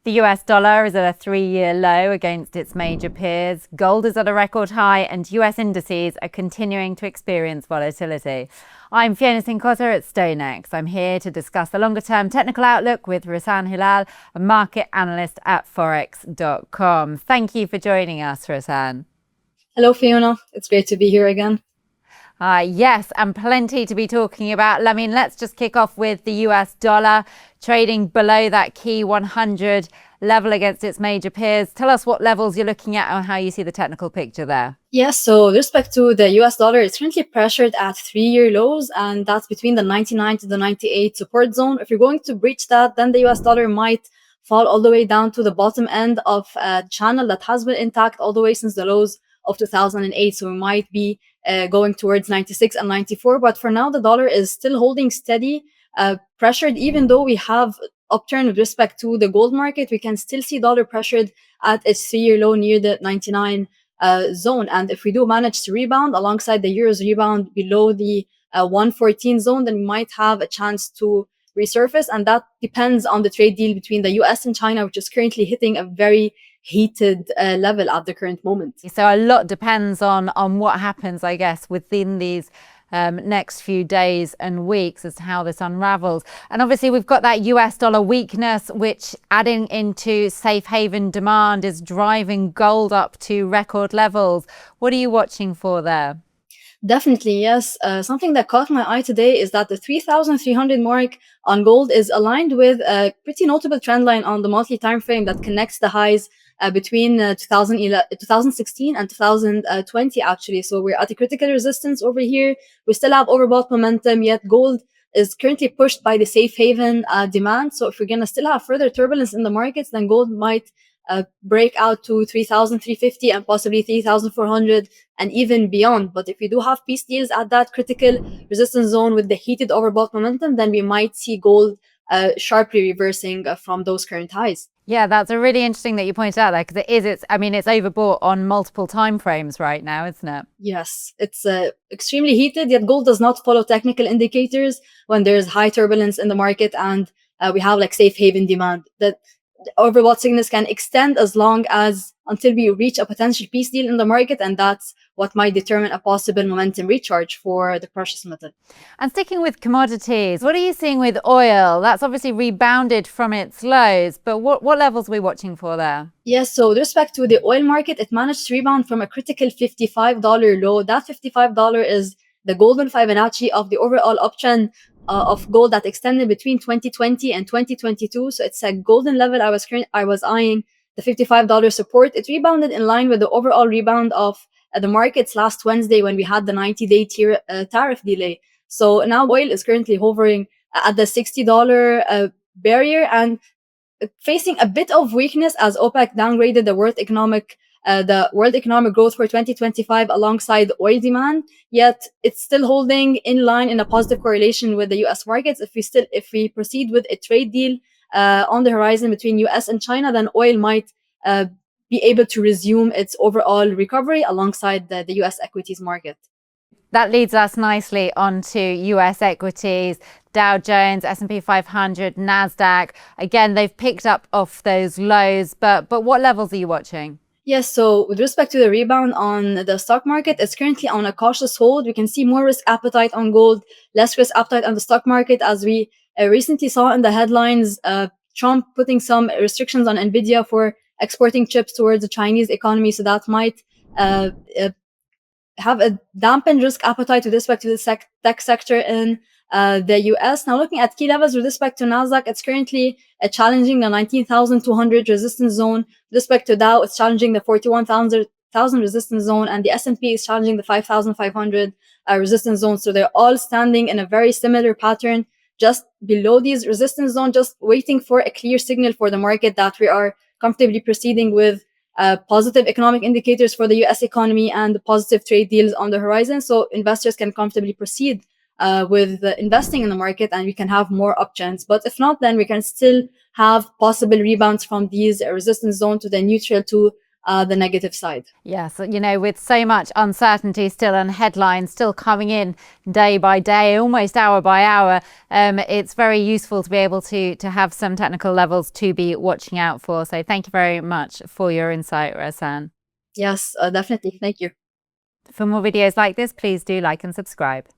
The US dollar is at a 3-year low against its major peers. Gold is at a record high, and US indices are continuing to experience volatility. I'm Fiona Cincotta at StoneX. I'm here to discuss the longer-term technical outlook with Razan Hilal, a market analyst at forex.com. Thank you for joining us, Razan. Hello, Fiona. It's great to be here again. Yes, and plenty to be talking about. I mean, let's just kick off with the US dollar trading below that key 100 level against its major peers. Tell us what levels you're looking at and how you see the technical picture there. Yes, so with respect to the US dollar, it's currently pressured at 3-year lows, and that's between the 99 to the 98 support zone. If you're going to breach that, then the US dollar might fall all the way down to the bottom end of a channel that has been intact all the way since the lows of 2008. So we might be going towards 96 and 94. But for now, the dollar is still holding steady, pressured, even though we have upturn with respect to the gold market. We can still see dollar pressured at its 3-year low near the 99 zone. And if we do manage to rebound alongside the euro's rebound below the 114 zone, then we might have a chance to resurface. And that depends on the trade deal between the US and China, which is currently hitting a very heated level at the current moment. So a lot depends on what happens, I guess, within these next few days and weeks as to how this unravels. And obviously we've got that US dollar weakness, which adding into safe haven demand is driving gold up to record levels. What are you watching for there? Definitely, yes. Something that caught my eye today is that the 3,300 mark on gold is aligned with a pretty notable trend line on the monthly time frame that connects the highs between 2016 and 2020, actually. So we're at a critical resistance over here. We still have overbought momentum, yet gold is currently pushed by the safe haven demand. So if we're going to still have further turbulence in the markets, then gold might break out to 3,350 and possibly 3,400 and even beyond. But if we do have peace deals at that critical resistance zone with the heated overbought momentum, then we might see gold sharply reversing from those current highs. Yeah, that's a really interesting that you pointed out there, because it's overbought on multiple time frames right now, isn't it? Yes, it's extremely heated, yet gold does not follow technical indicators when there's high turbulence in the market and we have like safe haven demand. That overbought signals can extend as long as until we reach a potential peace deal in the market, and that's what might determine a possible momentum recharge for the precious metal. And sticking with commodities, what are you seeing with oil? That's obviously rebounded from its lows, but what levels are we watching for there? Yes, so with respect to the oil market, it managed to rebound from a critical $55 low. That $55 is the golden Fibonacci of the overall uptrend of gold that extended between 2020 and 2022. So it's a golden level. I was eyeing the $55 support. It rebounded in line with the overall rebound of the markets last Wednesday when we had the 90-day tariff delay. So now oil is currently hovering at the $60 barrier and facing a bit of weakness as OPEC downgraded the world economic growth for 2025 alongside oil demand. Yet it's still holding in line in a positive correlation with the US markets. If we proceed with a trade deal on the horizon between US and China, then oil might be able to resume its overall recovery alongside the US equities market. That leads us nicely onto US equities. Dow Jones, S&P 500, NASDAQ. Again, they've picked up off those lows, but what levels are you watching? Yes, so with respect to the rebound on the stock market, it's currently on a cautious hold. We can see more risk appetite on gold, less risk appetite on the stock market, as we recently saw in the headlines, Trump putting some restrictions on Nvidia for exporting chips towards the Chinese economy. So that might have a dampened risk appetite with respect to the tech sector in the US. Now, looking at key levels with respect to NASDAQ, it's currently challenging the 19,200 resistance zone. With respect to Dow, it's challenging the 41,000 resistance zone, and the S&P is challenging the 5,500 resistance zone. So they're all standing in a very similar pattern, just below these resistance zone, just waiting for a clear signal for the market that we are comfortably proceeding with positive economic indicators for the US economy and positive trade deals on the horizon. So investors can comfortably proceed with investing in the market, and we can have more uptrends. But if not, then we can still have possible rebounds from these resistance zone to the neutral to the negative side. Yes, you know, with so much uncertainty still and headlines still coming in day by day, almost hour by hour, it's very useful to be able to have some technical levels to be watching out for. So thank you very much for your insight, Razan. Yes, definitely. Thank you. For more videos like this, please do like and subscribe.